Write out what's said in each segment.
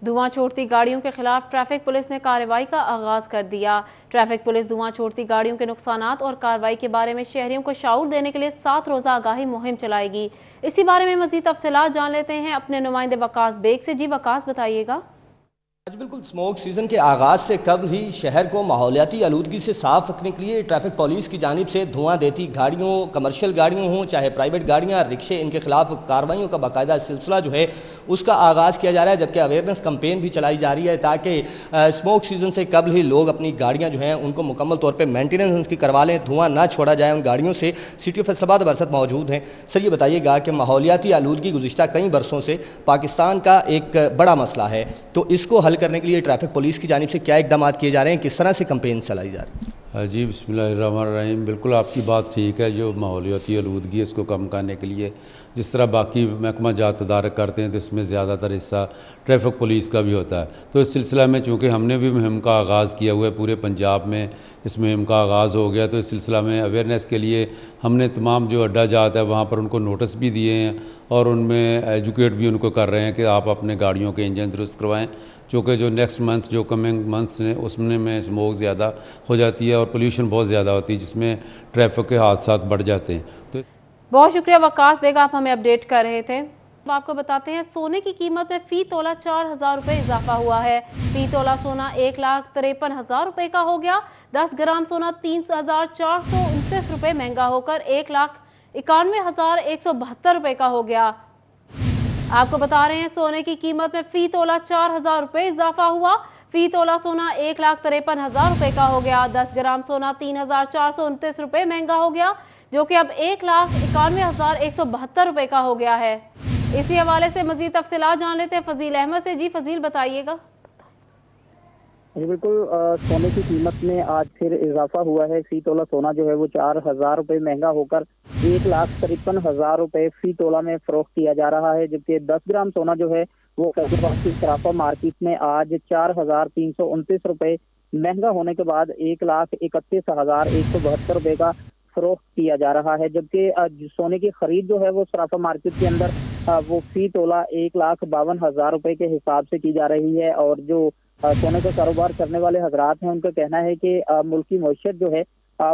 धुआं छोड़ती गाड़ियों के खिलाफ ट्रैफिक पुलिस ने कार्रवाई का आगाज कर दिया। ट्रैफिक पुलिस धुआं छोड़ती गाड़ियों के नुकसानात और कार्रवाई के बारे में शहरियों को शऊर देने के लिए 7 रोजा आगाही मुहिम चलाएगी। इसी बारे में मजीद तफसीलात जान लेते हैं अपने नुमाइंदे वकास बेग से। जी वकास, बताइएगा। आज बिल्कुल स्मोक सीजन के आगाज से कबल ही शहर को माहौलियाती आलूदगी से साफ रखने के लिए ट्रैफिक पुलिस की जानिब से धुआं देती गाड़ियों, कमर्शियल गाड़ियों हों चाहे प्राइवेट गाड़ियां, रिक्शे, इनके खिलाफ कार्रवाइयों का बाकायदा सिलसिला जो है उसका आगाज किया जा रहा है, जबकि अवेयरनेस कैंपेन भी चलाई जा रही है ताकि स्मोक सीजन से कबल ही लोग अपनी गाड़ियां जो हैं उनको मुकम्मल तौर पर मेंटेनेंस उनकी करवा लें, धुआं ना छोड़ा जाए उन गाड़ियों से। सिटी ऑफ फैसलाबाद बरसत मौजूद हैं। सर, ये बताइएगा कि माहौलियाती आलूदगी गुज़िश्ता कई बरसों से पाकिस्तान का एक बड़ा मसला है, तो इसको हल करने के लिए ट्रैफिक पुलिस की जानिब से क्या इकदाम किए जा रहे हैं, किस तरह से कैंपेन चलाई जा रही है? जी, बिस्मिल्लाहिर्रहमानिर्रहीम। बिल्कुल आपकी बात ठीक है। जो माहौलियाती आलूदगी है इसको कम करने के लिए जिस तरह बाकी महकमा जात तदारक करते हैं तो इसमें ज़्यादातर हिस्सा ट्रैफिक पुलिस का भी होता है। तो इस सिलसिला में चूँकि हमने भी मुहिम का आगाज़ किया हुआ है, पूरे पंजाब में इस मुहिम का आगाज़ हो गया, तो इस सिलसिला में अवेयरनेस के लिए हमने तमाम जो अड्डा जात है वहाँ पर उनको नोटिस भी दिए हैं और उनमें एजुकेट भी उनको कर रहे हैं कि आप अपने गाड़ियों के इंजन दुरुस्त करवाएँ, चूँकि जो नेक्स्ट मंथ जो कमिंग मंथ्स हैं उसमें में स्मोक ज़्यादा हो जाती है और पोल्यूशन बहुत ज़्यादा होती है जिसमें ट्रैफिक के हादसात बढ़ जाते हैं। तो बहुत शुक्रिया वकास बेग, आप हमें अपडेट कर रहे थे। अब आपको बताते हैं सोने की कीमत में फी तोला 4,000 रुपए इजाफा हुआ है। फी तोला सोना 1,53,000 रुपए का हो गया। 10 ग्राम सोना 3,429 रुपए महंगा होकर 1,91,172 रुपए का हो गया। आपको बता रहे हैं सोने की कीमत में फी तोला 4,000 रुपए इजाफा हुआ। फी तोला सोना 1,53,000 रुपए का हो गया। 10 ग्राम सोना 3,429 रुपए महंगा हो गया, जो कि अब 1,91,172 रुपए का हो गया है। इसी हवाले से मजीद तफसीलात जान लेते हैं फजील अहमद से। जी फजील, बताइएगा। बिल्कुल, सोने की कीमत में आज फिर इजाफा हुआ है। फी तोला सोना जो है वो 4,000 रुपए महंगा होकर 1,53,000 रुपए फी तोला में फरोख्त किया जा रहा है, जबकि 10 ग्राम सोना जो है वो फैसलाबाद की सराफा मार्केट में आज 4,329 रुपए महंगा होने के बाद 1,31,172 रुपए का फरोख्त किया जा रहा है, जबकि सोने की खरीद जो है वो सराफा मार्केट के अंदर वो फी तोला 1,52,000 रुपए के हिसाब से की जा रही है। और जो सोने का कारोबार करने वाले हजरात हैं उनका कहना है कि मुल्की मईशत जो है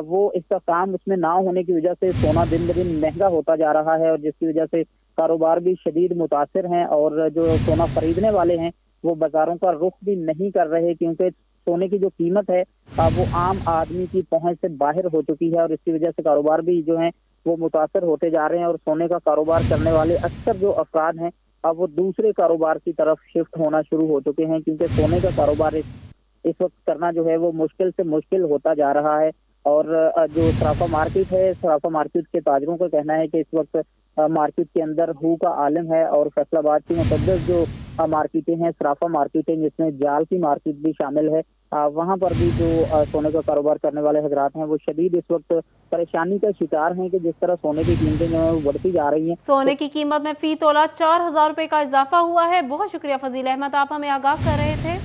वो इसका काम उसमें ना होने की वजह से सोना दिन ब दिन महंगा होता जा रहा है और जिसकी वजह से कारोबार भी शदीद मुतासिर हैं और जो सोना खरीदने वाले हैं वो बाजारों का रुख भी नहीं कर रहे, क्योंकि सोने की जो कीमत है वो आम आदमी की पहुंच से बाहर हो चुकी है और इसकी वजह से कारोबार भी जो है वो मुतासर होते जा रहे हैं और सोने का कारोबार करने वाले अक्सर जो अफराद हैं अब वो दूसरे कारोबार की तरफ शिफ्ट होना शुरू हो चुके हैं, क्योंकि सोने का कारोबार इस वक्त करना जो है वो मुश्किल से मुश्किल होता जा रहा है। और जो सराफा मार्केट है, सराफा मार्केट के ताजरों का कहना है कि इस वक्त मार्केट के अंदर हू का आलम है और फैसलाबाद की मुकद्दस जो मार्केटें हैं, सराफा मार्केटें जिसमें जाल की मार्केट भी शामिल है, वहां पर भी जो सोने का कारोबार करने वाले हजरात हैं वो शदीद इस वक्त परेशानी का शिकार हैं कि जिस तरह सोने की कीमतें जो है बढ़ती जा रही हैं। सोने की कीमत में फी तोला 4,000 रुपए का इजाफा हुआ है। बहुत शुक्रिया फजील अहमद, आप हमें आगाह कर रहे थे।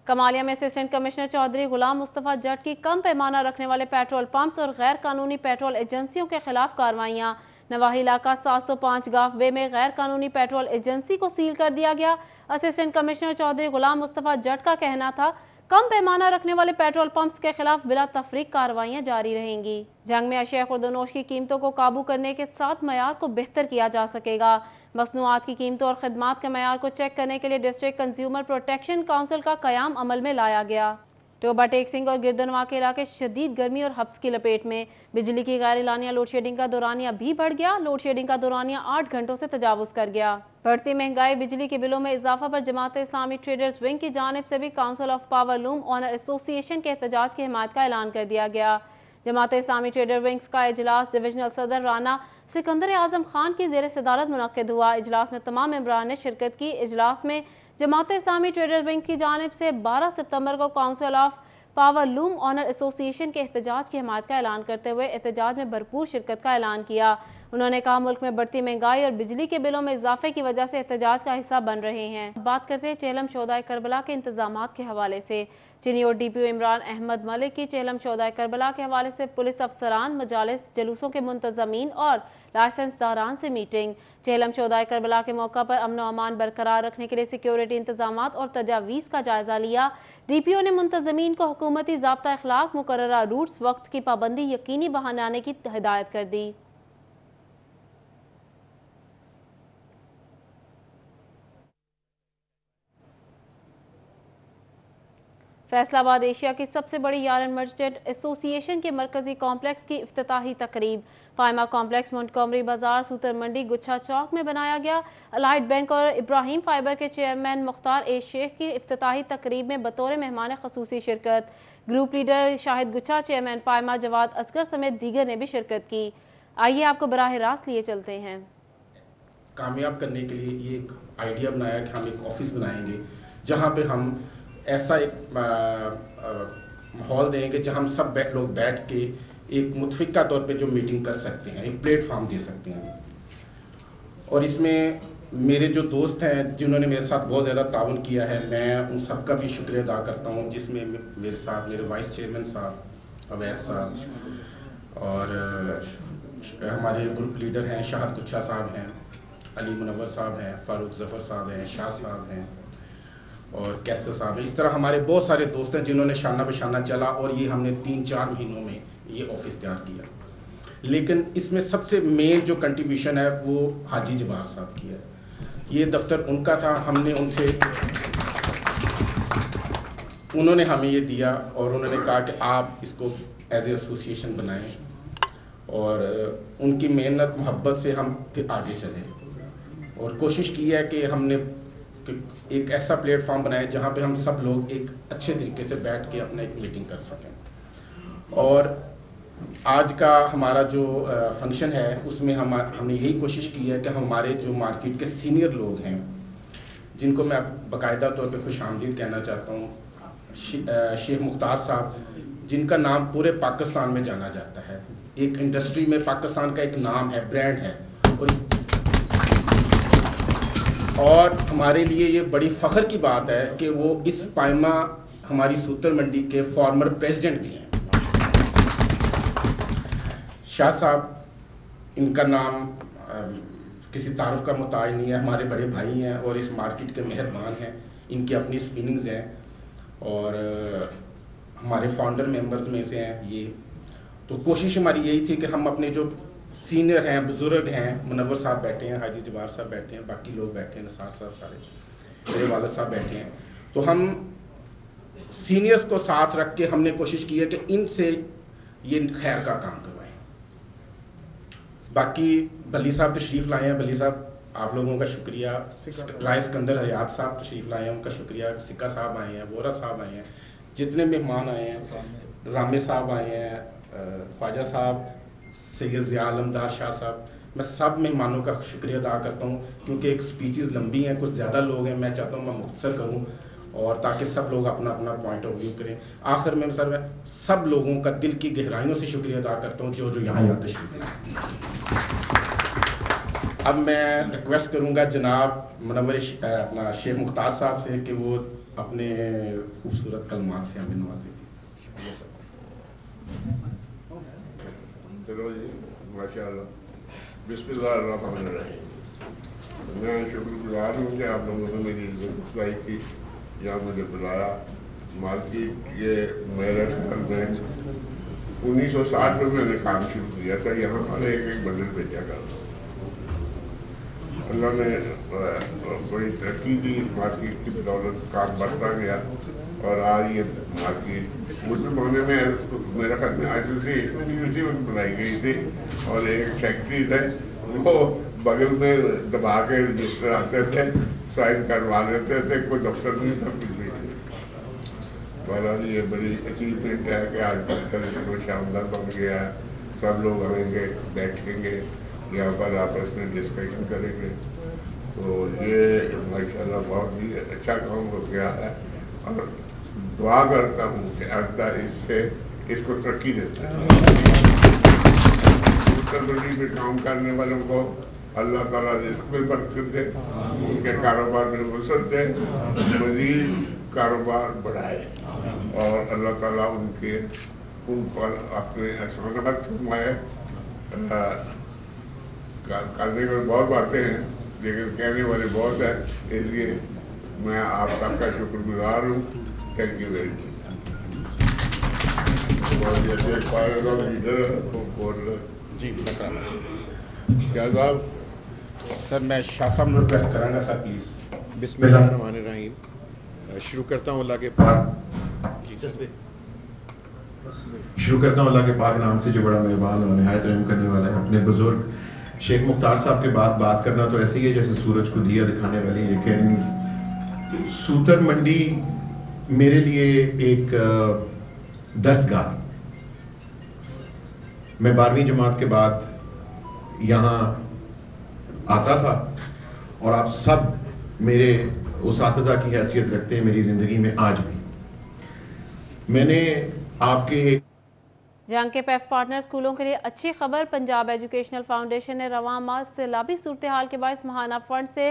कमालिया में असिस्टेंट कमिश्नर चौधरी गुलाम मुस्तफा जट की कम पैमाना रखने वाले पेट्रोल पंप्स और गैर कानूनी पेट्रोल एजेंसियों के खिलाफ कार्रवाइयां। नवाही इलाका 705 गाफ वे में गैर कानूनी पेट्रोल एजेंसी को सील कर दिया गया। असिस्टेंट कमिश्नर चौधरी गुलाम मुस्तफा जट का कहना था कम पैमाना रखने वाले पेट्रोल पंप्स के खिलाफ बिला तफरीक कार्रवाइयां जारी रहेंगी। जंग में अशिया खुर्दनोश की कीमतों को काबू करने के साथ मयार को बेहतर किया जा सकेगा। मसनूआत की कीमतों और खदमात के मयार को चेक करने के लिए डिस्ट्रिक्ट कंज्यूमर प्रोटेक्शन काउंसिल का कयाम अमल में लाया गया। टोबा टेक सिंह और गिरदनवा के इलाके शदीद गर्मी और हब्स की लपेट में। बिजली की गैर एलानिया लोड शेडिंग का दौरानिया भी बढ़ गया। लोड शेडिंग का दौरानिया 8 घंटों से तजावुज कर गया। बढ़ती महंगाई, बिजली के बिलों में इजाफा पर जमात इस्लामी ट्रेडर्स विंग की जानिब से भी council of power loom owner association के एहतजाज की हिमायत का ऐलान कर दिया गया। जमात इस्लामी ट्रेडर विंग्स का इजलास डिविजनल सदर राना सिकंदर आजम खान की जेर सदारत मुनक्किद हुआ। इजलास में तमाम मेंबरान ने शिरकत की। इजलास में जमात इस्लामी ट्रेडर विंग की जानिब से 12 सितंबर को council of power loom owner association के एहतजाज की हिमायत का ऐलान करते हुए एहतजाज में भरपूर शिरकत का ऐलान किया। انہوں نے کہا ملک میں بڑھتی مہنگائی اور بجلی کے بلوں میں اضافے کی وجہ سے احتجاج کا حصہ بن رہے ہیں۔ بات کرتے ہیں چہلم شہدائے کربلا کے انتظامات کے حوالے سے۔ چینی اور ڈی پی او عمران احمد ملک کی چہلم شہدائے کربلا کے حوالے سے پولیس افسران، مجالس، جلوسوں کے منتظمین اور لائسنس داران سے میٹنگ۔ چہلم شہدائے کربلا کے موقع پر امن و امان برقرار رکھنے کے لیے سیکیورٹی انتظامات اور تجاویز کا جائزہ لیا۔ ڈی پی او نے منتظمین کو حکومتی ضابطہ اخلاق، مقررہ روٹس، وقت کی پابندی یقینی بنانے کی ہدایت کر دی۔ فیصل آباد ایشیا کی سب سے بڑی یارن مرچنٹ ایسوسی ایشن کے مرکزی کمپلیکس کی افتتاحی تقریب۔ فائمہ کمپلیکس منٹگومری بازار سوتر منڈی گچھا چوک میں بنایا گیا۔ الائٹ بینک اور ابراہیم فائبر کے چیئرمین مختار اے شیخ کی افتتاحی تقریب میں بطور مہمان خصوصی شرکت۔ گروپ لیڈر شاہد گچھا، چیئرمین فائمہ جواد اصغر سمیت دیگر نے بھی شرکت کی۔ آئیے آپ کو براہ راست لیے چلتے ہیں۔ کامیاب کرنے کے لیے یہ ایک آئیڈیا بنایا کہ ہم ایک آفس بنائیں گے جہاں پہ ہم ایسا ایک ماحول دیں گے جہاں ہم سب لوگ بیٹھ کے ایک متفقہ طور پہ جو میٹنگ کر سکتے ہیں، ایک پلیٹ فارم دے سکتے ہیں۔ اور اس میں میرے جو دوست ہیں جنہوں نے میرے ساتھ بہت زیادہ تعاون کیا ہے، میں ان سب کا بھی شکریہ ادا کرتا ہوں، جس میں میرے ساتھ میرے وائس چیئرمین صاحب اویس صاحب اور ہمارے گروپ لیڈر ہیں شاہد گچھا صاحب ہیں، علی منور صاحب ہیں، فاروق ظفر صاحب ہیں، شاہ صاحب ہیں اور کیسر صاحب ہیں۔ اس طرح ہمارے بہت سارے دوست ہیں جنہوں نے شانہ بشانہ چلا اور یہ ہم نے 3-4 مہینوں میں یہ آفس تیار کیا۔ لیکن اس میں سب سے مین جو کنٹریبیوشن ہے وہ حاجی جبار صاحب کی ہے۔ یہ دفتر ان کا تھا، ہم نے ان سے انہوں نے ہمیں یہ دیا اور انہوں نے کہا کہ آپ اس کو ایز اے ایسوسی ایشن بنائیں، اور ان کی محنت محبت سے ہم پھر آگے چلے اور کوشش کی ہے کہ ہم نے ایک ایسا پلیٹ فارم بنایا جہاں پہ ہم سب لوگ ایک اچھے طریقے سے بیٹھ کے اپنا ایک میٹنگ کر سکیں۔ اور آج کا ہمارا جو فنکشن ہے اس میں ہم نے یہی کوشش کی ہے کہ ہمارے جو مارکیٹ کے سینئر لوگ ہیں جن کو میں باقاعدہ طور پہ خوش آمدید کہنا چاہتا ہوں، شیخ مختار صاحب جن کا نام پورے پاکستان میں جانا جاتا ہے، ایک انڈسٹری میں پاکستان کا ایک نام ہے، برانڈ ہے، اور ہمارے لیے یہ بڑی فخر کی بات ہے کہ وہ اس فائمہ ہماری سوتر منڈی کے فارمر پریزیڈنٹ بھی ہیں۔ شاہ صاحب ان کا نام کسی تعارف کا محتاج نہیں ہے، ہمارے بڑے بھائی ہیں اور اس مارکیٹ کے مہربان ہیں، ان کی اپنی اسپننگز ہیں اور ہمارے فاؤنڈر ممبرز میں سے ہیں یہ۔ تو کوشش ہماری یہی تھی کہ ہم اپنے جو سینئر ہیں، بزرگ ہیں، منور صاحب بیٹھے ہیں، حاجی جبار صاحب بیٹھے ہیں، باقی لوگ بیٹھے ہیں، نثار صاحب، سارے میرے والد صاحب بیٹھے ہیں، تو ہم سینئرز کو ساتھ رکھ کے ہم نے کوشش کی ہے کہ ان سے یہ خیر کا کام کروائیں۔ باقی بلی صاحب تشریف لائے ہیں، بلی صاحب آپ لوگوں کا شکریہ، رائے سکندر حیات صاحب تشریف لائے ہیں، ان کا شکریہ، سکہ صاحب آئے ہیں، وورا صاحب آئے ہیں، جتنے مہمان آئے ہیں، رامے صاحب آئے ہیں، خواجہ صاحب، سید ضیاء علمدار شاہ صاحب، میں سب مہمانوں کا شکریہ ادا کرتا ہوں کیونکہ ایک سپیچز لمبی ہیں، کچھ زیادہ لوگ ہیں، میں چاہتا ہوں میں مختصر کروں اور تاکہ سب لوگ اپنا اپنا پوائنٹ آف ویو کریں۔ آخر میں سر میں سب لوگوں کا دل کی گہرائیوں سے شکریہ ادا کرتا ہوں جو یہاں تشریف لائے۔ اب میں ریکویسٹ کروں گا جناب منور اپنا شیخ مختار صاحب سے کہ وہ اپنے خوبصورت کلمات سے ہمیں نوازیں۔ چلو جی، ماشاء اللہ، بسم اللہ الرحمن الرحیم۔ میں شکر گزار ہوں کہ آپ لوگوں نے میری عزت افزائی کی، یہاں مجھے بلایا۔ مارکیٹ یہ میرے خیال میں 1960 میں نے کام شروع کیا تھا، یہاں پر ایک بنڈل بھیجا کرتا۔ اللہ نے بڑی ترقی دی، مارکیٹ کی بدولت کام بڑھتا گیا اور آج یہ مارکیٹ مسلمانے میں میرے خیال میں آئی میں بنائی گئی تھی اور ایک فیکٹری تھے وہ بغل میں دبا کے رجسٹر آتے تھے، سائن کروا لیتے تھے، کوئی دفتر نہیں تھا، کچھ نہیں تھا۔ بہرحال یہ بڑی اچیومنٹ ہے کہ آج کل شاندار بن گیا ہے، سب لوگ آئیں گے، بیٹھیں گے یہاں پر، آپس میں ڈسکشن کریں گے، تو یہ ماشاءاللہ بہت ہی اچھا کام ہو گیا ہے اور دعا کرتا ہوں کہ اللہ اس کو ترقی دیتا ہے۔ सूतर मंडी में काम करने वालों को अल्लाह ताला रिज़्क़ में बरकत दे, उनके कारोबार में वसअत दे, मज़ीद कारोबार बढ़ाए और अल्लाह ताला उन पर अपने एहसानात फरमाए। करने में बहुत बातें हैं लेकिन कहने वाले बहुत हैं, इसलिए मैं आप सबका शुक्रगुजार हूँ। Thank you very much. जी क्या साहब? सर मैं शाह साहब रिक्वेस्ट करांगा सर प्लीज। बिस्मिल्लाहिर्रहमानिर्रहीम। शुरू करता हूँ अल्लाह के पाक नाम से जो बड़ा मेहरबान और निहायत रहम करने वाला है। अपने बुजुर्ग शेख मुख्तार साहब के बाद बात करना तो ऐसे ही है जैसे सूरज को दिया दिखाने वाली, लेकिन सूतर मंडी मेरे लिए एक दर्सगाह। मैं 12वीं जमात के बाद यहाँ आता था और आप सब मेरे उसातिज़ा की हैसियत रखते हैं मेरी जिंदगी में आज भी। मैंने आपके जंग के पैफ पार्टनर स्कूलों के लिए अच्छी खबर। पंजाब एजुकेशनल फाउंडेशन ने रवां माह सैलाबी सूरत हाल के बायस माहाना फंड से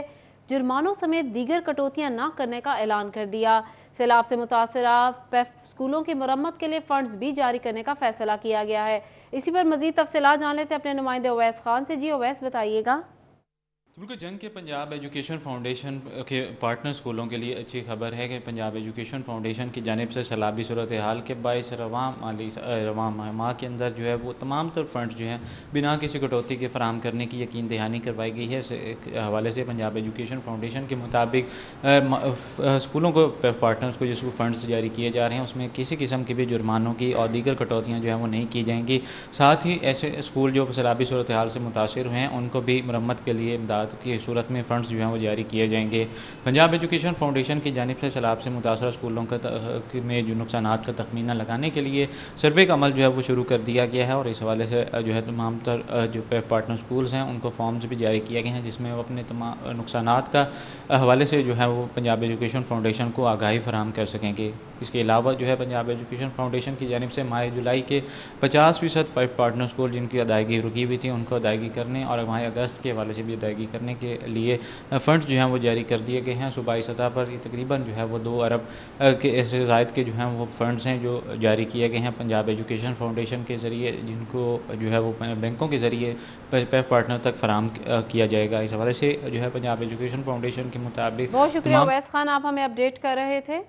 जुर्मानों समेत दीगर कटौतियां न करने का ऐलान कर दिया। सैलाब से मुतासरा पैफ स्कूलों की मरम्मत के लिए फंड्स भी जारी करने का फैसला किया गया है। इसी पर मजीद तफसीलात जान लेते अपने नुमाइंदे ओवैस खान से। जी ओवैस बताइएगा। बिल्कुल, जंग के पंजाब एजुकेशन फाउंडेशन के पार्टनर स्कूलों के लिए अच्छी खबर है कि पंजाब एजुकेशन फाउंडेशन की जानिब से सैलाबी सूरत हाल के बायस रवां माह के अंदर जो है वो तमाम तर फंड जो हैं बिना किसी कटौती के फराहम करने की यकीन दहानी करवाई गई है। इस हवाले से पंजाब एजुकेशन फाउंडेशन के मुताबिक स्कूलों को पार्टनर्स को जिसको फंड्स जारी किए जा रहे हैं उसमें किसी किस्म की भी जुर्मानों की और दीगर कटौतियाँ जो हैं वो नहीं की जाएंगी। साथ ही ऐसे स्कूल जो सैलाबी सूरत हाल से मुतासर हुए हैं उनको भी मरम्मत के लिए की सूरत में फंड्स जो हैं वो जारी किए जाएंगे। पंजाब एजुकेशन फाउंडेशन की जानिब से सैलाब से मुतासर स्कूलों में जो नुकसानात का तखमीना लगाने के लिए सर्वे का अमल जो है वो शुरू कर दिया गया है और इस हवाले से जो है तमाम तर जो पार्टनर स्कूल्स हैं उनको फॉर्म्स भी जारी किए गए हैं जिसमें वो अपने तमाम नुकसानात का हवाले से जो है वो पंजाब एजुकेशन फाउंडेशन को आगाही फराहम कर सकेंगे। इसके अलावा जो है पंजाब एजुकेशन फाउंडेशन की जानिब से माह जुलाई के 50% पार्टनर स्कूल जिनकी अदायगी रुकी हुई थी उनको अदायगी करने और माह अगस्त के हवाले से भी अदायगी करने के लिए फंड्स जो हैं वो जारी कर दिए गए हैं। सूबाई सतह पर तकरीबन जो है वो 2 अरब के ऐसे ज़ायद के जो हैं वो फंड्स हैं जो जारी किए गए हैं पंजाब एजुकेशन फाउंडेशन के ज़रिए, जिनको जो है वो बैंकों के ज़रिए पार्टनर तक फराहम किया जाएगा। इस हवाले से जो है पंजाब एजुकेशन फाउंडेशन के मुताबिक बहुत शुक्रिया ओवैस खान, आप हमें अपडेट कर रहे थे।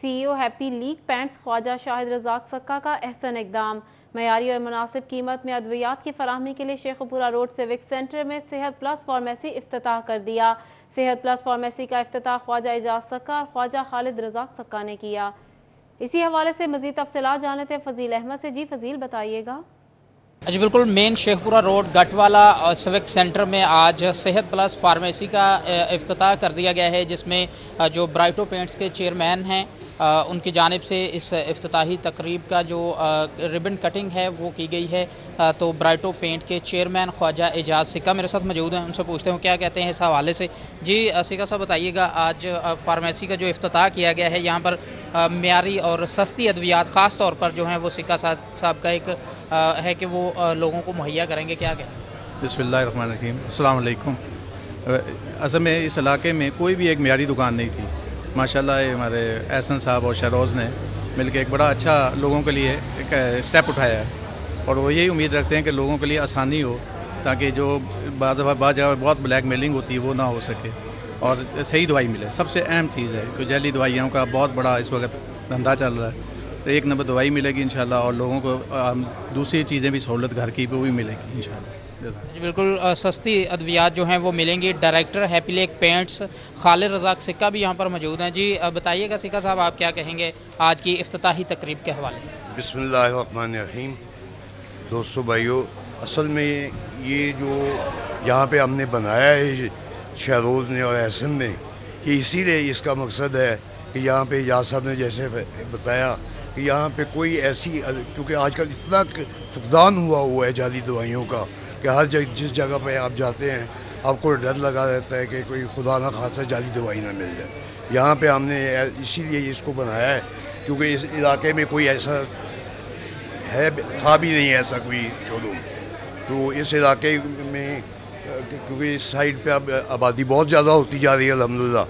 CEO हैप्पी लीग पैंट्स ख्वाजा शाहिद रज़ाक सक्का का अहसन इकदाम। मयारी और मुनासिब कीमत में अद्वियात की फराहमी के लिए शेखुपुरा रोड सिविक सेंटर में सेहत प्लस फार्मेसी इफ्तिताह कर दिया। सेहत प्लस फार्मेसी का इफ्तिताह ख्वाजा एजाज सक्का और ख्वाजा खालिद रज़ाक सक्का ने किया। इसी हवाले से मजीद तफसीलात जान लेते हैं फजील अहमद से। जी फजील बताइएगा। जी बिल्कुल, मेन शेखपुरा रोड गटवाला और सिविक सेंटर में आज सेहत प्लस फार्मेसी का इफ्तिताह कर दिया गया है जिसमें जो ब्राइटो पेंट्स के चेयरमैन हैं उनकी जानिब से इस इफ्तिताही तकरीब का जो रिबन कटिंग है वो की गई है। तो ब्राइटो पेंट के चेयरमैन ख्वाजा एजाज सिक्का मेरे साथ मौजूद हैं, उनसे पूछते हैं क्या कहते हैं इस हवाले से। जी सिक्का साहब बताइएगा, आज फार्मेसी का जो इफ्तिताह किया गया है यहाँ पर मियारी और सस्ती अद्वियात ख़ास तौर पर जो हैं वो सिक्का साहब का एक है कि वो लोगों को मुहैया करेंगे, क्या क्या? बिस्मिल्लाहिर्रहमानिर्रहीम, अस्सलाम वालेकुम। असल में इस इलाके में कोई भी एक मियारी दुकान नहीं थी। माशाल्लाह हमारे एहसन साहब और शहरोज़ ने मिलकर एक बड़ा अच्छा लोगों के लिए एक स्टेप उठाया है और वो यही उम्मीद रखते हैं कि लोगों के लिए आसानी हो ताकि जो बाद जगह बहुत ब्लैक मेलिंग होती है वो ना हो सके और सही दवाई मिले। सबसे अहम चीज़ है कि जैली दवाइयों का बहुत बड़ा इस वक्त धंधा चल रहा है, तो एक नंबर दवाई मिलेगी इंशाल्लाह और लोगों को दूसरी चीज़ें भी सहूलत घर की वो भी मिलेगी इंशाल्लाह। बिल्कुल सस्ती अद्वियात जो हैं वो मिलेंगी। Director Happy League Paints Khalid Razzaq सिक्का भी यहाँ पर मौजूद हैं। जी बताइएगा सिक्का साहब, आप क्या कहेंगे आज की इफ्तिताही तकरीब के हवाले से? बिस्मिल्लाहिर्रहमानिर्रहीम। दोस्तों भाइयों, असल में ये जो यहाँ पे हमने बनाया है शहरोज़ ने और एहसन ने, ये इसीलिए इसका मकसद है कि यहाँ पे एजाज साहब ने जैसे बताया कि यहाँ पे कोई ऐसी, क्योंकि आजकल इतना फुकदान हुआ है जाली दवाइयों का कि हर जिस जगह पे आप जाते हैं आपको डर लगा रहता है कि कोई खुदा ना खासा जाली दवाई ना मिल जाए। यहाँ पे हमने इसीलिए इसको बनाया है क्योंकि इस इलाके में कोई ऐसा था भी नहीं ऐसा कोई शोरूम। تو اس علاقے میں کیونکہ اس سائڈ پہ اب آبادی بہت زیادہ ہوتی جا رہی ہے الحمدللہ،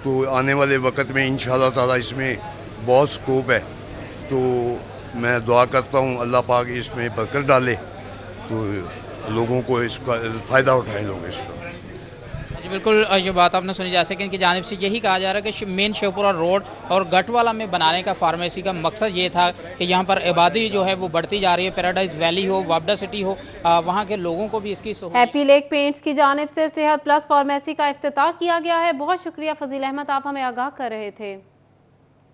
تو آنے والے وقت میں انشاءاللہ تعالی اس میں بہت سکوپ ہے. تو میں دعا کرتا ہوں اللہ پاک اس میں برکت ڈالے تو لوگوں کو اس کا فائدہ اٹھائیں لوگ اس کا. جی بالکل، یہ بات آپ نے سنی. جیسے کہ ان کی جانب سے یہی کہا جا رہا ہے کہ مین شیخپورہ روڈ اور گٹوالا میں بنانے کا فارمیسی کا مقصد یہ تھا کہ یہاں پر آبادی جو ہے وہ بڑھتی جا رہی ہے. پیراڈائز ویلی ہو، وابڈا سٹی ہو، وہاں کے لوگوں کو بھی اس کی سہولت. ہیپی لیک پینٹس کی جانب سے صحت پلس فارمیسی کا افتتاح کیا گیا ہے. بہت شکریہ فضیل احمد، آپ ہمیں آگاہ کر رہے تھے.